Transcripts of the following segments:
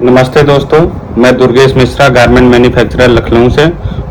नमस्ते दोस्तों, मैं दुर्गेश मिश्रा गारमेंट मैन्युफैक्चरर लखनऊ से।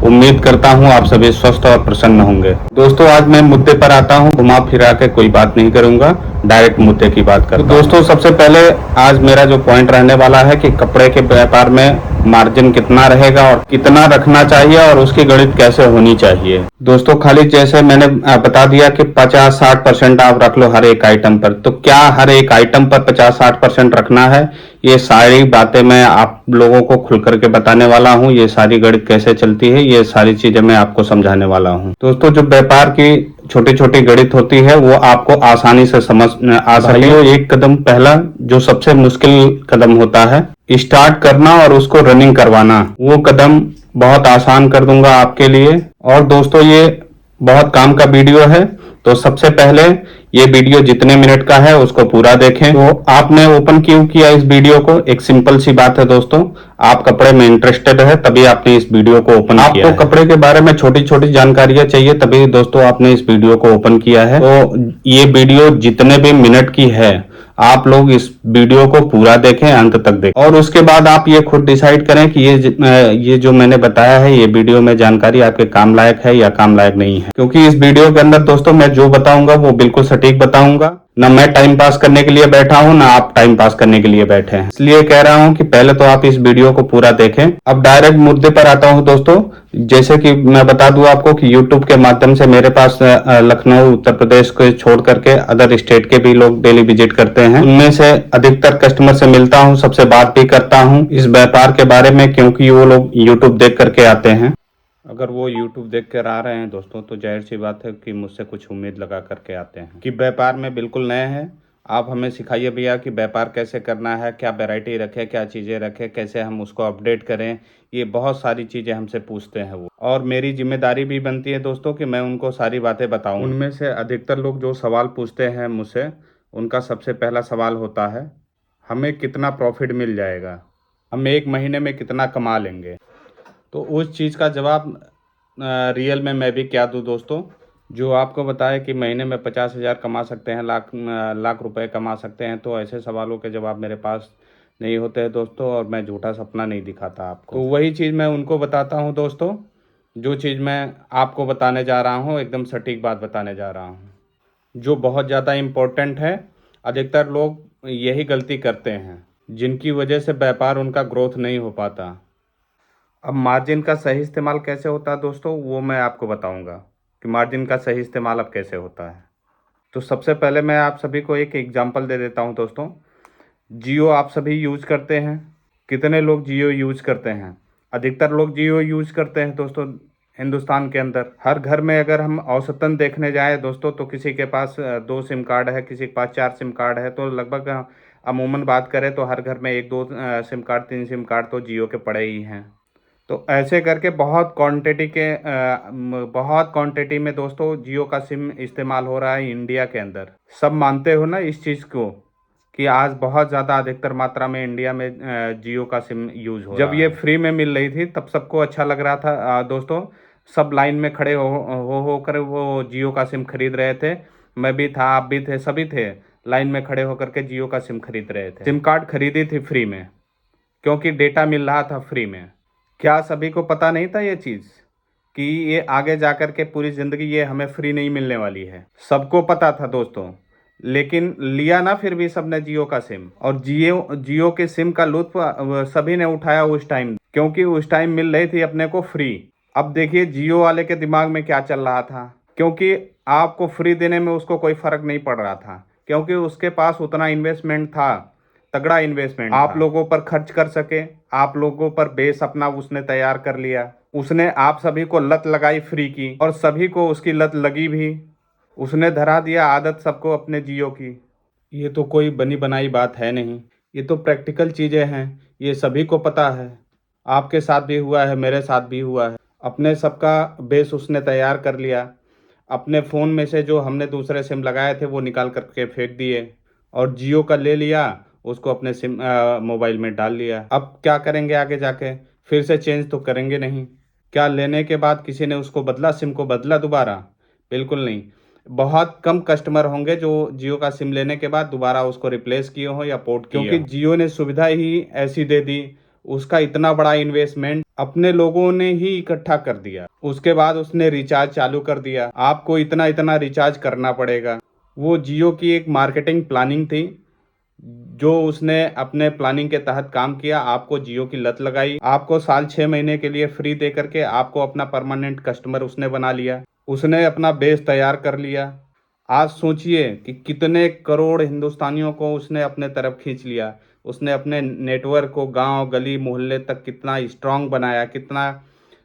उम्मीद करता हूं आप सभी स्वस्थ और प्रसन्न होंगे। दोस्तों, आज मैं मुद्दे पर आता हूं, घुमा फिरा के कोई बात नहीं करूंगा, डायरेक्ट मुद्दे की बात करता हूं। दोस्तों, सबसे पहले आज मेरा जो पॉइंट रहने वाला है कि कपड़े के व्यापार में मार्जिन कितना रहेगा और कितना रखना चाहिए और उसकी गणित कैसे होनी चाहिए। दोस्तों, खाली जैसे मैंने बता दिया कि 50-60% आप रख लो हर एक आइटम पर, तो क्या हर एक आइटम पर 50-60% रखना है? ये सारी बातें मैं आप लोगों को खुल करके बताने वाला हूँ। ये सारी गणित कैसे चलती है, ये सारी चीजें मैं आपको समझाने वाला हूँ। दोस्तों, जो व्यापार की छोटी छोटी गणित होती है वो आपको आसानी से समझ आ सके। एक कदम पहला जो सबसे मुश्किल कदम होता है, स्टार्ट करना और उसको रनिंग करवाना, वो कदम बहुत आसान कर दूंगा आपके लिए। और दोस्तों, ये बहुत काम का वीडियो है, तो सबसे पहले ये वीडियो जितने मिनट का है उसको पूरा देखें। तो आपने ओपन क्यों किया इस वीडियो को? एक सिंपल सी बात है दोस्तों, आप कपड़े में इंटरेस्टेड है तभी आपने इस वीडियो को ओपन किया है। आपको कपड़े के बारे में छोटी छोटी जानकारियां चाहिए तभी दोस्तों आपने इस वीडियो को ओपन किया है। तो ये वीडियो जितने भी मिनट की है, आप लोग इस वीडियो को पूरा देखें, अंत तक देखें, और उसके बाद आप ये खुद डिसाइड करें कि ये जो मैंने बताया है, ये वीडियो में जानकारी आपके काम लायक है या काम लायक नहीं है। क्योंकि इस वीडियो के अंदर दोस्तों मैं जो बताऊंगा वो बिल्कुल सटीक बताऊंगा। ना मैं टाइम पास करने के लिए बैठा हूं, ना आप टाइम पास करने के लिए बैठे हैं। इसलिए कह रहा हूं कि पहले तो आप इस वीडियो को पूरा देखें। अब डायरेक्ट मुद्दे पर आता हूं दोस्तों। जैसे कि मैं बता दूं आपको कि YouTube के माध्यम से मेरे पास लखनऊ उत्तर प्रदेश को छोड़ करके अदर स्टेट के भी लोग डेली विजिट करते हैं। उनमें से अधिकतर कस्टमर से मिलता हूं, सबसे बात भी करता हूं इस व्यापार के बारे में, क्योंकि वो लोग YouTube देख करके आते हैं। अगर वो YouTube देख कर आ रहे हैं दोस्तों, तो जाहिर सी बात है कि मुझसे कुछ उम्मीद लगा करके आते हैं कि व्यापार में बिल्कुल नए हैं। आप हमें सिखाइए भैया कि व्यापार कैसे करना है, क्या वैरायटी रखें, क्या चीज़ें रखें, कैसे हम उसको अपडेट करें। ये बहुत सारी चीज़ें हमसे पूछते हैं वो, और मेरी जिम्मेदारी भी बनती है दोस्तों कि मैं उनको सारी बातें बताऊं। उनमें से अधिकतर लोग जो सवाल पूछते हैं मुझसे, उनका सबसे पहला सवाल होता है, हमें कितना प्रॉफिट मिल जाएगा, हम एक महीने में कितना कमा लेंगे। तो उस चीज़ का जवाब रियल में मैं भी क्या दूँ दोस्तों, जो आपको बताए कि महीने में 50,000 कमा सकते हैं, लाख रुपए कमा सकते हैं। तो ऐसे सवालों के जवाब मेरे पास नहीं होते हैं दोस्तों, और मैं झूठा सपना नहीं दिखाता आपको। तो वही चीज़ मैं उनको बताता हूँ दोस्तों, जो चीज़ मैं आपको बताने जा रहा हूँ, एकदम सटीक बात बताने जा रहा हूँ, जो बहुत ज़्यादा इम्पोर्टेंट है। अधिकतर लोग यही गलती करते हैं, जिनकी वजह से व्यापार उनका ग्रोथ नहीं हो पाता। अब मार्जिन का सही इस्तेमाल कैसे होता है दोस्तों, वो मैं आपको बताऊंगा कि मार्जिन का सही इस्तेमाल अब कैसे होता है। तो सबसे पहले मैं आप सभी को एक एग्जांपल दे देता हूं दोस्तों। जियो आप सभी यूज़ करते हैं। कितने लोग जियो यूज़ करते हैं? अधिकतर लोग जियो यूज़ करते हैं दोस्तों। हिंदुस्तान के अंदर हर घर में अगर हम औसतन देखने जाएँ दोस्तों, तो किसी के पास 2 सिम कार्ड है, किसी के पास 4 सिम कार्ड है। तो लगभग अमूमन बात करें तो हर घर में 1-2 सिम कार्ड, 3 सिम कार्ड तो जियो के पड़े ही हैं। तो ऐसे करके बहुत क्वांटिटी में दोस्तों जियो का सिम इस्तेमाल हो रहा है इंडिया के अंदर। सब मानते हो ना इस चीज़ को कि आज बहुत ज़्यादा अधिकतर मात्रा में इंडिया में जियो का सिम यूज़ हो रहा है। जब ये फ्री में मिल रही थी तब सबको अच्छा लग रहा था दोस्तों। सब लाइन में खड़े हो कर वो जियो का सिम खरीद रहे थे। मैं भी था, आप भी थे, सभी थे लाइन में खड़े होकर के जियो का सिम खरीद रहे थे। सिम कार्ड खरीदी थी फ्री में, क्योंकि डेटा मिल रहा था फ्री में। क्या सभी को पता नहीं था ये चीज़ कि ये आगे जाकर के पूरी ज़िंदगी ये हमें फ्री नहीं मिलने वाली है? सबको पता था दोस्तों, लेकिन लिया ना फिर भी सबने जियो का सिम। और जियो जियो के सिम का लुत्फ सभी ने उठाया उस टाइम, क्योंकि उस टाइम मिल रही थी अपने को फ्री। अब देखिए जियो वाले के दिमाग में क्या चल रहा था, क्योंकि आपको फ्री देने में उसको कोई फ़र्क नहीं पड़ रहा था, क्योंकि उसके पास उतना इन्वेस्टमेंट था, तगड़ा इन्वेस्टमेंट आप लोगों पर खर्च कर सके। आप लोगों पर बेस अपना उसने तैयार कर लिया। उसने आप सभी को लत लगाई फ्री की, और सभी को उसकी लत लगी भी। उसने धरा दिया आदत सबको अपने जियो की। ये तो कोई बनी बनाई बात है नहीं, ये तो प्रैक्टिकल चीज़ें हैं, ये सभी को पता है। आपके साथ भी हुआ है, मेरे साथ भी हुआ है। अपने सबका बेस उसने तैयार कर लिया। अपने फ़ोन में से जो हमने दूसरे सिम लगाए थे वो निकाल करके फेंक दिए, और जियो का ले लिया, उसको अपने सिम मोबाइल में डाल लिया। अब क्या करेंगे आगे जाके? फिर से चेंज तो करेंगे नहीं। क्या लेने के बाद किसी ने उसको बदला, सिम को बदला दोबारा? बिल्कुल नहीं। बहुत कम कस्टमर होंगे जो जियो का सिम लेने के बाद दोबारा उसको रिप्लेस किए हो या पोर्ट किए हो, क्योंकि जियो ने सुविधा ही ऐसी दे दी। उसका इतना बड़ा इन्वेस्टमेंट अपने लोगों ने ही इकट्ठा कर दिया, उसके बाद उसने रिचार्ज चालू कर दिया, आपको इतना इतना रिचार्ज करना पड़ेगा। वो जियो की एक मार्केटिंग प्लानिंग थी जो उसने अपने प्लानिंग के तहत काम किया। आपको जियो की लत लगाई, आपको साल 6 महीने के लिए फ्री दे करके आपको अपना परमानेंट कस्टमर उसने बना लिया, उसने अपना बेस तैयार कर लिया। आज सोचिए कि कितने करोड़ हिंदुस्तानियों को उसने अपने तरफ खींच लिया। उसने अपने नेटवर्क को गांव गली मोहल्ले तक कितना स्ट्रांग बनाया, कितना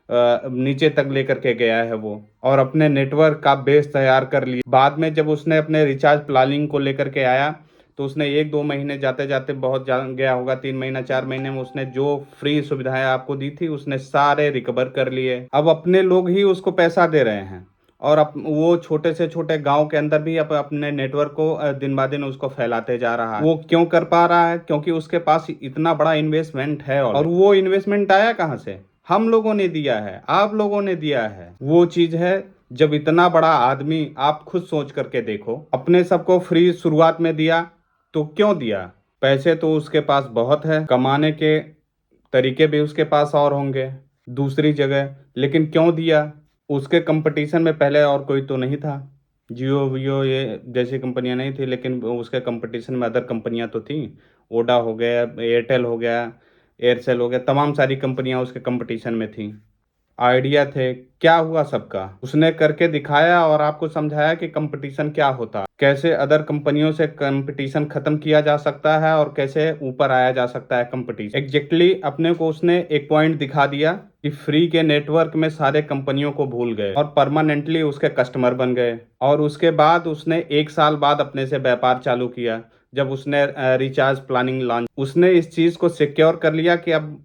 नीचे तक लेकर के गया है वो, और अपने नेटवर्क का बेस तैयार कर लिया। बाद में जब उसने अपने रिचार्ज प्लानिंग को लेकर के आया तो उसने 1-2 महीने जाते जाते बहुत गया होगा, 3 महीना 4 महीने में उसने जो फ्री सुविधाएं आपको दी थी उसने सारे रिकवर कर लिए। अब अपने लोग ही उसको पैसा दे रहे हैं, और वो छोटे से छोटे गांव के अंदर भी अपने नेटवर्क को दिन ब दिन उसको फैलाते जा रहा है। वो क्यों कर पा रहा है? क्योंकि उसके पास इतना बड़ा इन्वेस्टमेंट है, और वो इन्वेस्टमेंट आया कहाँ से? हम लोगों ने दिया है, आप लोगों ने दिया है। वो चीज है, जब इतना बड़ा आदमी, आप खुद सोच करके देखो, अपने सबको फ्री शुरुआत में दिया तो क्यों दिया? पैसे तो उसके पास बहुत है, कमाने के तरीके भी उसके पास और होंगे दूसरी जगह, लेकिन क्यों दिया? उसके कंपटीशन में पहले और कोई तो नहीं था। जियो वियो ये जैसी कंपनियां नहीं थी, लेकिन उसके कंपटीशन में अदर कंपनियां तो थी। ओडा हो गया, एयरटेल हो गया, एयरसेल हो गया, तमाम सारी कंपनियां उसके कंपटीशन में थी। आइडिया थे, क्या हुआ सबका? उसने करके दिखाया और आपको समझाया कि कंपटीशन क्या होता है, कैसे अदर कंपनियों से कंपटीशन खत्म किया जा सकता है और कैसे ऊपर आया जा सकता है कंपटीशन। एग्जैक्टली अपने को उसने एक पॉइंट दिखा दिया कि फ्री के नेटवर्क में सारे कंपनियों को भूल गए और परमानेंटली उसके कस्टमर बन गए। और उसके बाद उसने 1 साल बाद अपने से व्यापार चालू किया, जब उसने रिचार्ज प्लानिंग लॉन्च। उसने इस चीज को सिक्योर कर लिया कि अब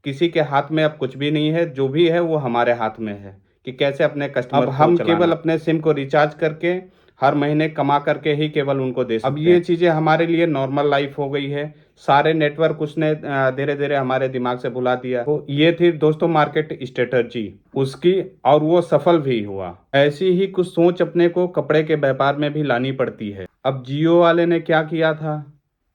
किसी के हाथ में अब कुछ भी नहीं है, जो भी है वो हमारे हाथ में है कि कैसे अपने कस्टमर अब हम केवल अपने सिम को रिचार्ज करके हर महीने कमा करके ही केवल उनको दे सकते हैं। अब ये चीजें हमारे लिए नॉर्मल लाइफ हो गई है। सारे नेटवर्क उसने धीरे धीरे हमारे दिमाग से भुला दिया। तो ये थी दोस्तों मार्केट स्ट्रेटजी उसकी, और वो सफल भी हुआ। ऐसी ही कुछ सोच अपने को कपड़े के व्यापार में भी लानी पड़ती है। अब जियो वाले ने क्या किया था,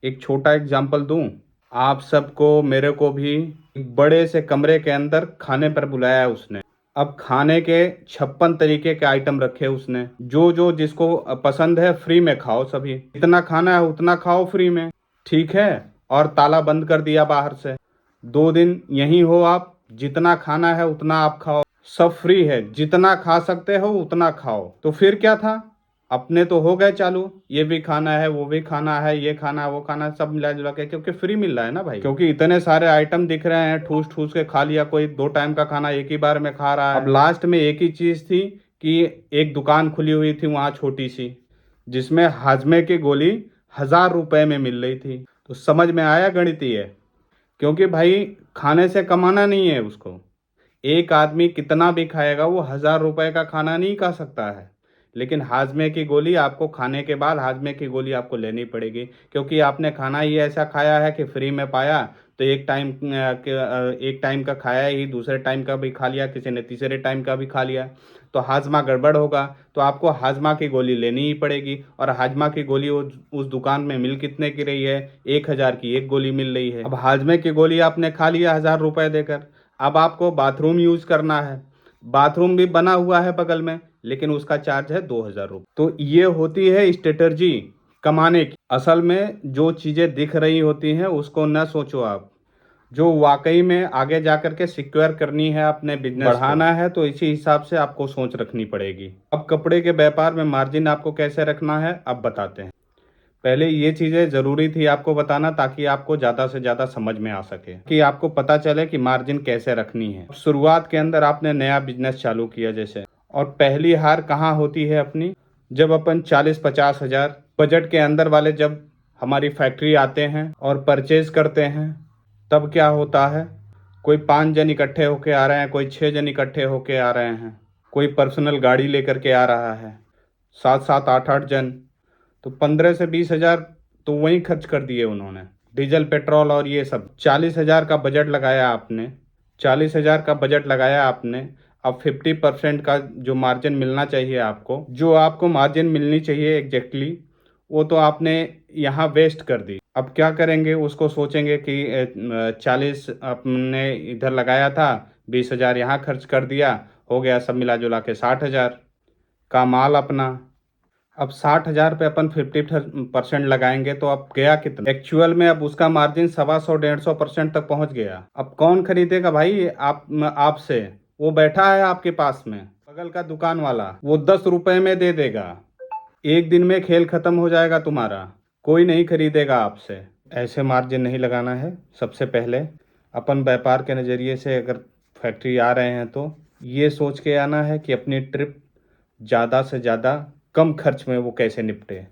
एक छोटा एग्जाम्पल दूं आप सबको, मेरे को भी। एक बड़े से कमरे के अंदर खाने पर बुलाया उसने। अब खाने के 56 तरीके के आइटम रखे उसने, जो जो जिसको पसंद है फ्री में खाओ, सभी इतना खाना है उतना खाओ फ्री में, ठीक है। और ताला बंद कर दिया बाहर से। 2 दिन यहीं हो आप, जितना खाना है उतना आप खाओ, सब फ्री है, जितना खा सकते हो उतना खाओ। तो फिर क्या था, अपने तो हो गए चालू, ये भी खाना है वो भी खाना है, ये खाना है वो खाना है, सब मिला जुला के, क्योंकि फ्री मिल रहा है ना भाई। क्योंकि इतने सारे आइटम दिख रहे हैं, ठूस ठूस के खा लिया, कोई 2 टाइम का खाना एक ही बार में खा रहा है। अब लास्ट में एक ही चीज थी कि एक दुकान खुली हुई थी वहां छोटी सी, जिसमें हाजमे की गोली 1000 रुपए में मिल रही थी। तो समझ में आया गणितीय, क्योंकि भाई खाने से कमाना नहीं है उसको। एक आदमी कितना भी खाएगा वो 1000 रुपए का खाना नहीं खा सकता है, लेकिन हाजमे की गोली आपको खाने के बाद हाजमे की गोली आपको लेनी पड़ेगी, क्योंकि आपने खाना ही ऐसा खाया है कि फ्री में पाया। तो एक टाइम का खाया ही, दूसरे टाइम का भी खा लिया, किसी ने तीसरे टाइम का भी खा लिया, तो हाजमा गड़बड़ होगा। तो आपको हाजमा की गोली लेनी ही पड़ेगी। और हाजमा की गोली उस दुकान में मिल कितने की रही है? 1000 की एक गोली मिल रही है। अब हाजमे की गोली आपने खा लिया 1000 रुपए देकर, अब आपको बाथरूम यूज करना है, बाथरूम भी बना हुआ है बगल में, लेकिन उसका चार्ज है 2000 रुपये। तो ये होती है स्ट्रेटर्जी कमाने की। असल में जो चीजें दिख रही होती हैं उसको न सोचो आप, जो वाकई में आगे जाकर के सिक्योर करनी है, अपने बिजनेस बढ़ाना है, तो इसी हिसाब से आपको सोच रखनी पड़ेगी। अब कपड़े के व्यापार में मार्जिन आपको कैसे रखना है अब बताते हैं। पहले ये चीजें जरूरी थी आपको बताना, ताकि आपको ज्यादा से ज्यादा समझ में आ सके, कि आपको पता चले कि मार्जिन कैसे रखनी है। शुरुआत के अंदर आपने नया बिजनेस चालू किया जैसे, और पहली हार कहाँ होती है अपनी, जब अपन 40-50 हजार बजट के अंदर वाले जब हमारी फैक्ट्री आते हैं और परचेज करते हैं, तब क्या होता है, कोई 5 जन इकट्ठे होके आ रहे हैं, कोई 6 जन इकट्ठे होके आ रहे हैं, कोई पर्सनल गाड़ी लेकर के आ रहा है, 7-7 8-8 जन, तो 15 से 20 हजार तो वहीं खर्च कर दिए उन्होंने, डीजल पेट्रोल और ये सब। 40 हजार का बजट लगाया आपने, 40 हजार का बजट लगाया आपने। अब 50% का जो मार्जिन मिलना चाहिए आपको, जो आपको मार्जिन मिलनी चाहिए एग्जैक्टली, वो तो आपने यहाँ वेस्ट कर दी। अब क्या करेंगे, उसको सोचेंगे कि 40 आपने इधर लगाया था, 20,000 यहाँ खर्च कर दिया, हो गया सब मिला जुला के 60,000 का माल अपना। अब 60,000 पे अपन 50% लगाएंगे तो अब गया कितना एक्चुअल में, अब उसका मार्जिन 125-150% तक पहुंच गया। अब कौन खरीदेगा भाई आपसे? वो बैठा है आपके पास में, बगल का दुकान वाला, वो 10 रुपए में दे देगा। एक दिन में खेल खत्म हो जाएगा तुम्हारा, कोई नहीं खरीदेगा आपसे। ऐसे मार्जिन नहीं लगाना है। सबसे पहले अपन व्यापार के नज़रिए से अगर फैक्ट्री आ रहे हैं तो ये सोच के आना है कि अपनी ट्रिप ज़्यादा से ज़्यादा कम खर्च में वो कैसे निपटे।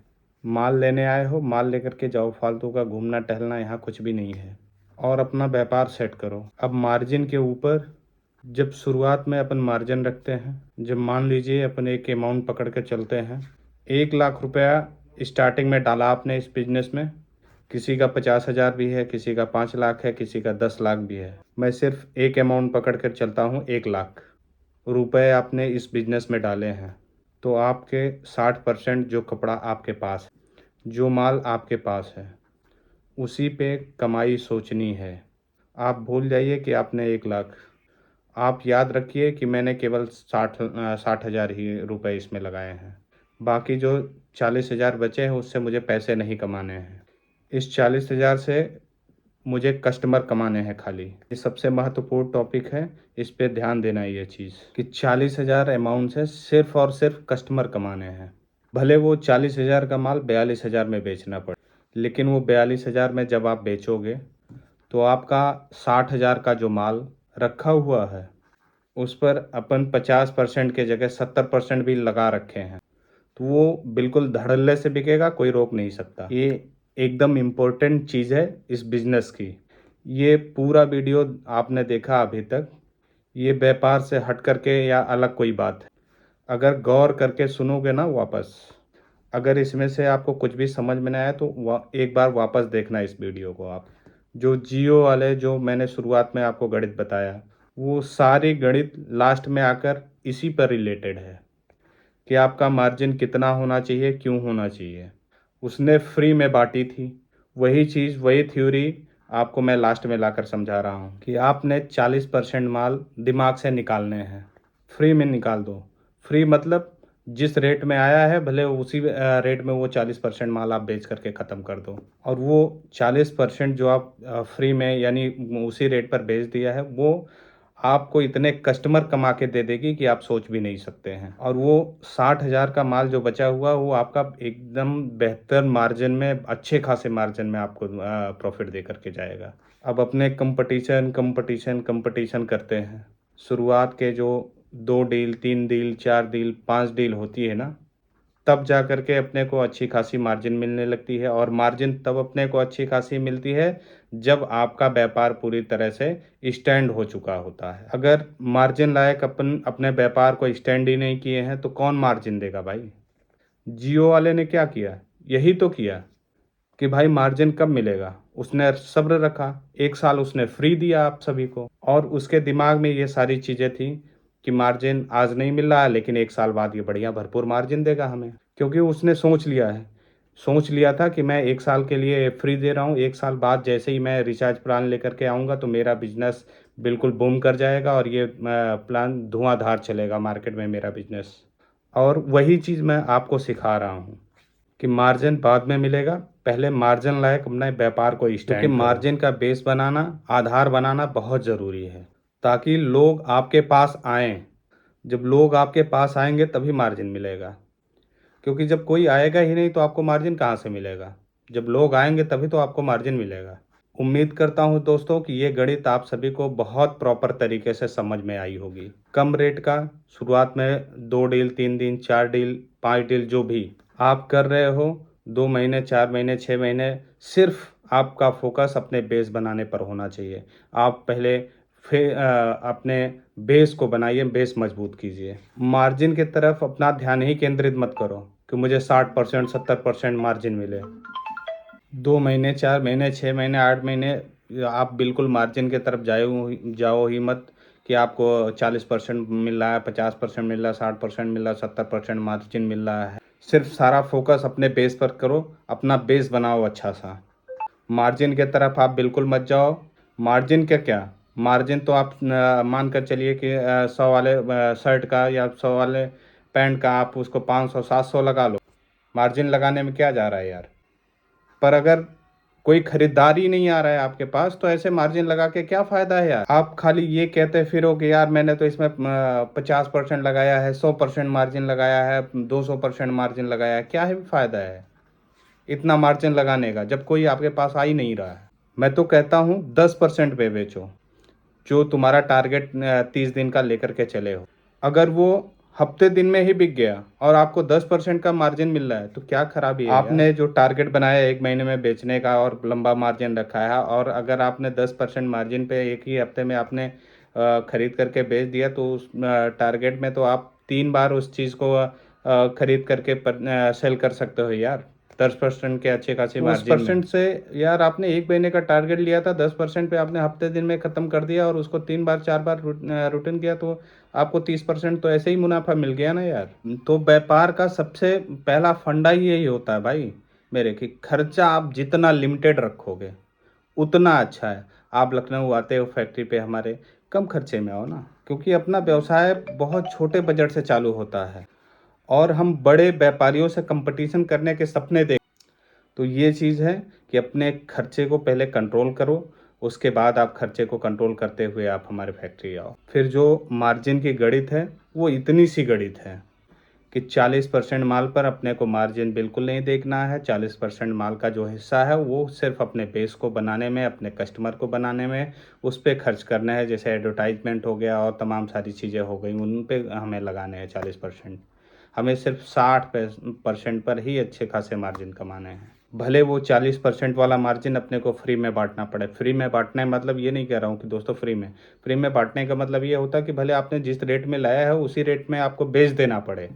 माल लेने आए हो, माल लेकर के जाओ, फालतू का घूमना टहलना यहाँ कुछ भी नहीं है। और अपना व्यापार सेट करो। अब मार्जिन के ऊपर, जब शुरुआत में अपन मार्जिन रखते हैं, जब मान लीजिए अपन एक अमाउंट पकड़ के चलते हैं, 1 लाख रुपया स्टार्टिंग में डाला आपने इस बिजनेस में, किसी का 50,000 भी है, किसी का 5 लाख है, किसी का 10 लाख भी है। मैं सिर्फ एक अमाउंट पकड़ कर चलता हूँ, 1 लाख रुपए आपने इस बिजनेस में डाले हैं, तो आपके 60% जो कपड़ा आपके पास है, जो माल आपके पास है, उसी पे कमाई सोचनी है। आप भूल जाइए कि आपने 1 लाख, आप याद रखिए कि मैंने केवल 60,000 ही रुपए इसमें लगाए हैं। बाकी जो 40,000 बचे हैं उससे मुझे पैसे नहीं कमाने हैं। इस 40,000 से मुझे कस्टमर कमाने हैं खाली। ये सबसे महत्वपूर्ण टॉपिक है, इस पे ध्यान देना है ये चीज़ कि 40,000 अमाउंट से सिर्फ और सिर्फ कस्टमर कमाने हैं। भले वो 40,000 का माल 42,000 में बेचना पड़े, लेकिन वो 42,000 में जब आप बेचोगे तो आपका 60,000 का जो माल रखा हुआ है उस पर अपन 50% के जगह 70% भी लगा रखे हैं, तो वो बिल्कुल धड़ल्ले से बिकेगा, कोई रोक नहीं सकता। ये एकदम इम्पोर्टेंट चीज़ है इस बिज़नेस की। ये पूरा वीडियो आपने देखा अभी तक, ये व्यापार से हट करके या अलग कोई बात है। अगर गौर करके सुनोगे ना वापस, अगर इसमें से आपको कुछ भी समझ में ना आया तो एक बार वापस देखना इस वीडियो को आप। जो जियो वाले, जो मैंने शुरुआत में आपको गणित बताया, वो सारी गणित लास्ट में आकर इसी पर रिलेटेड है कि आपका मार्जिन कितना होना चाहिए, क्यों होना चाहिए। उसने फ्री में बांटी थी, वही चीज़, वही थ्योरी आपको मैं लास्ट में लाकर समझा रहा हूँ कि आपने 40% माल दिमाग से निकालने हैं, फ्री में निकाल दो। फ्री मतलब जिस रेट में आया है भले उसी रेट में वो 40% माल आप बेच करके ख़त्म कर दो, और वो 40% जो आप फ्री में यानी उसी रेट पर बेच दिया है, वो आपको इतने कस्टमर कमा के दे देगी कि आप सोच भी नहीं सकते हैं। और वो 60,000 का माल जो बचा हुआ वो आपका एकदम बेहतर मार्जिन में, अच्छे खासे मार्जिन में आपको प्रॉफिट दे करके जाएगा। अब अपने कंपटीशन कंपटीशन कंपटीशन करते हैं। शुरुआत के जो 2 डील, 3 डील, 4 डील, 5 डील होती है ना, तब जा कर के अपने को अच्छी खासी मार्जिन मिलने लगती है। और मार्जिन तब अपने को अच्छी खासी मिलती है जब आपका व्यापार पूरी तरह से स्टैंड हो चुका होता है। अगर मार्जिन लायक अपन अपने व्यापार को स्टैंड ही नहीं किए हैं तो कौन मार्जिन देगा भाई? जियो वाले ने क्या किया, यही तो किया कि भाई मार्जिन कब मिलेगा। उसने सब्र रखा, 1 साल उसने फ्री दिया आप सभी को, और उसके दिमाग में ये सारी चीज़ें थी कि मार्जिन आज नहीं मिल रहा है लेकिन 1 साल बाद ये बढ़िया भरपूर मार्जिन देगा हमें, क्योंकि उसने सोच लिया था कि मैं 1 साल के लिए फ्री दे रहा हूँ, 1 साल बाद जैसे ही मैं रिचार्ज प्लान लेकर के आऊँगा तो मेरा बिजनेस बिल्कुल बूम कर जाएगा और ये प्लान धुआंधार चलेगा मार्केट में मेरा बिजनेस। और वही चीज़ मैं आपको सिखा रहा हूँ कि मार्जिन बाद में मिलेगा, पहले मार्जिन लायक अपने व्यापार को स्टैंड करो। क्योंकि मार्जिन का बेस बनाना, आधार बनाना बहुत ज़रूरी है, ताकि लोग आपके पास आएँ। जब लोग आपके पास आएंगे तभी मार्जिन मिलेगा, क्योंकि जब कोई आएगा ही नहीं तो आपको मार्जिन कहाँ से मिलेगा? जब लोग आएंगे तभी तो आपको मार्जिन मिलेगा। उम्मीद करता हूँ दोस्तों कि ये गणित आप सभी को बहुत प्रॉपर तरीके से समझ में आई होगी। कम रेट का, शुरुआत में 2 डील, 3 दिन, 4 डील, 5 डील जो भी आप कर रहे हो, 2 महीने, 4 महीने, 6 महीने, सिर्फ आपका फोकस अपने बेस बनाने पर होना चाहिए। आप पहले फिर अपने बेस को बनाइए, बेस मजबूत कीजिए। मार्जिन की तरफ अपना ध्यान ही केंद्रित मत करो कि मुझे 60%, 70% मार्जिन मिले। 2 महीने, 4 महीने, 6 महीने, 8 महीने आप बिल्कुल मार्जिन की तरफ जाओ ही मत, कि आपको 40% मिल रहा है, 50% मिल रहा है, 60% मिल रहा है, 70% मार्जिन मिल रहा है। सिर्फ सारा फोकस अपने बेस पर करो, अपना बेस बनाओ अच्छा सा। मार्जिन के तरफ आप बिल्कुल मत जाओ। मार्जिन का क्या, मार्जिन तो आप मान कर चलिए कि 100 वाले शर्ट का या 100 वाले पैंट का आप उसको 500 700 लगा लो। मार्जिन लगाने में क्या जा रहा है यार। पर अगर कोई खरीदार ही नहीं आ रहा है आपके पास, तो ऐसे मार्जिन लगा के क्या फ़ायदा है यार। आप खाली ये कहते फिरो कि यार मैंने तो इसमें 50% लगाया है, 100% मार्जिन लगाया है, 200% मार्जिन लगाया है, क्या है फ़ायदा है इतना मार्जिन लगाने का जब कोई आपके पास आ ही नहीं रहा है। मैं तो कहता हूँ 10% पे बेचो, जो तुम्हारा टारगेट 30 दिन का लेकर के चले हो। अगर वो हफ्ते दिन में ही बिक गया और आपको 10% का मार्जिन मिल रहा है तो क्या खराबी है आपने यार। जो टारगेट बनाया 1 महीने में बेचने का और लंबा मार्जिन रखा है, और अगर आपने 10% मार्जिन पे एक ही हफ्ते में आपने खरीद करके बेच दिया, तो उस टारगेट में तो आप 3 बार उस चीज़ को खरीद करके सेल कर सकते हो यार। 10% के अच्छे खासी मार्जिन में। 10% से यार आपने 1 महीने का टारगेट लिया था, 10% पे आपने हफ्ते दिन में ख़त्म कर दिया और उसको 3 बार 4 बार रिटर्न किया, तो आपको 30% तो ऐसे ही मुनाफा मिल गया ना यार। तो व्यापार का सबसे पहला फंडा ही यही होता है भाई मेरे, कि खर्चा आप जितना लिमिटेड रखोगे उतना अच्छा है। आप लखनऊ आते हो फैक्ट्री पे हमारे, कम खर्चे में आओ ना, क्योंकि अपना व्यवसाय बहुत छोटे बजट से चालू होता है और हम बड़े व्यापारियों से कंपटीशन करने के सपने देख। तो ये चीज़ है कि अपने खर्चे को पहले कंट्रोल करो, उसके बाद आप खर्चे को कंट्रोल करते हुए आप हमारे फैक्ट्री आओ। फिर जो मार्जिन की गणित है वो इतनी सी गणित है कि 40% माल पर अपने को मार्जिन बिल्कुल नहीं देखना है। 40% माल का जो हिस्सा है वो सिर्फ अपने बेस को बनाने में, अपने कस्टमर को बनाने में, उस पर खर्च करना है। जैसे एडवर्टाइजमेंट हो गया और तमाम सारी चीज़ें हो गई, उन पे हमें लगाने हैं 40%। हमें सिर्फ 60% पर ही अच्छे खासे मार्जिन कमाने हैं। भले वो 40% वाला मार्जिन अपने को फ्री में बांटना पड़े। फ्री में बांटने मतलब ये नहीं कह रहा हूँ कि दोस्तों फ्री में बांटने का मतलब ये होता है कि भले आपने जिस रेट में लाया है उसी रेट में आपको बेच देना पड़े,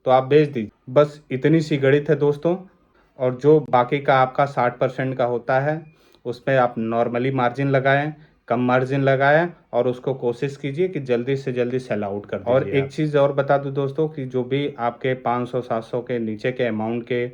तो आप बेच दीजिए। बस इतनी सी गणित है दोस्तों। और जो बाकी का आपका 60% का होता है उसमें आप नॉर्मली मार्जिन लगाएं, कम मार्जिन लगाएं और उसको कोशिश कीजिए कि जल्दी से जल्दी सेल आउट कर दीजिए। और एक चीज़ और बता दूं दोस्तों कि जो भी आपके 500-700 के नीचे के अमाउंट के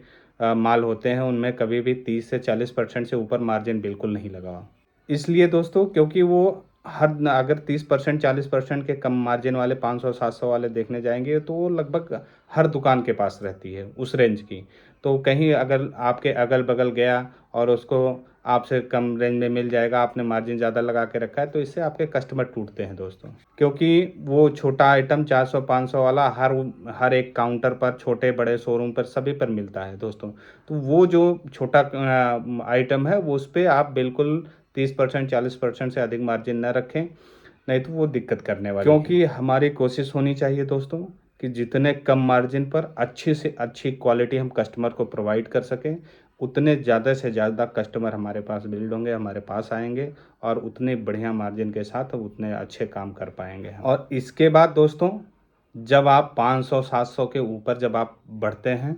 माल होते हैं उनमें कभी भी 30 से 40% से ऊपर मार्जिन बिल्कुल नहीं लगाओ। इसलिए दोस्तों क्योंकि वो हर अगर 30% 40% के कम मार्जिन वाले 500-700 वाले देखने जाएंगे तो वो लगभग हर दुकान के पास रहती है उस रेंज की। तो कहीं अगर आपके अगल बगल गया और उसको आपसे कम रेंज में मिल जाएगा, आपने मार्जिन ज़्यादा लगा के रखा है, तो इससे आपके कस्टमर टूटते हैं दोस्तों। क्योंकि वो छोटा आइटम 400-500 वाला हर एक काउंटर पर, छोटे बड़े शोरूम पर सभी पर मिलता है दोस्तों। तो वो जो छोटा आइटम है वो उस पर आप बिल्कुल 30% 40% से अधिक मार्जिन न रखें, नहीं तो वो दिक्कत करने वाली है। क्योंकि हमारी कोशिश होनी चाहिए दोस्तों कि जितने कम मार्जिन पर अच्छी से अच्छी क्वालिटी हम कस्टमर को प्रोवाइड कर सकें, उतने ज़्यादा से ज़्यादा कस्टमर हमारे पास बिल्ड होंगे, हमारे पास आएंगे और उतने बढ़िया मार्जिन के साथ उतने अच्छे काम कर पाएंगे हम। और इसके बाद दोस्तों जब आप 500-700 के ऊपर जब आप बढ़ते हैं,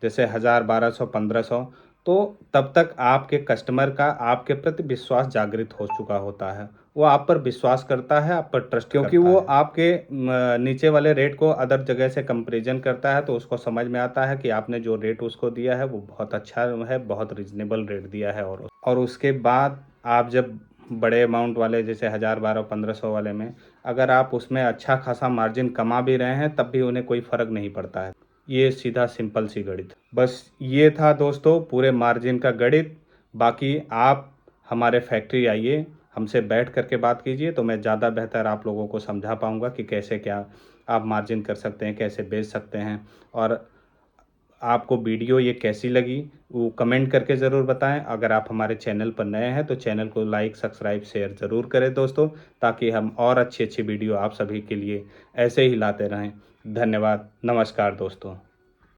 जैसे 1000 1200 1500, तो तब तक आपके कस्टमर का आपके प्रति विश्वास जागृत हो चुका होता है। वो आप पर विश्वास करता है, आप पर ट्रस्ट, क्योंकि वो आपके नीचे वाले रेट को अदर जगह से कंपैरिजन करता है, तो उसको समझ में आता है कि आपने जो रेट उसको दिया है वो बहुत अच्छा है, बहुत रीजनेबल रेट दिया है। और उसके बाद आप जब बड़े अमाउंट वाले जैसे 1000 1200 1500 वाले में अगर आप उसमें अच्छा खासा मार्जिन कमा भी रहे हैं तब भी उन्हें कोई फ़र्क नहीं पड़ता है। ये सीधा सिंपल सी गणित। बस ये था दोस्तों पूरे मार्जिन का गणित। बाकी आप हमारे फैक्ट्री आइए, हमसे बैठ करके बात कीजिए, तो मैं ज़्यादा बेहतर आप लोगों को समझा पाऊँगा कि कैसे क्या आप मार्जिन कर सकते हैं, कैसे बेच सकते हैं। और आपको वीडियो ये कैसी लगी वो कमेंट करके ज़रूर बताएं। अगर आप हमारे चैनल पर नए हैं तो चैनल को लाइक सब्सक्राइब शेयर ज़रूर करें दोस्तों, ताकि हम और अच्छी अच्छी वीडियो आप सभी के लिए ऐसे ही लाते रहें। धन्यवाद, नमस्कार दोस्तों।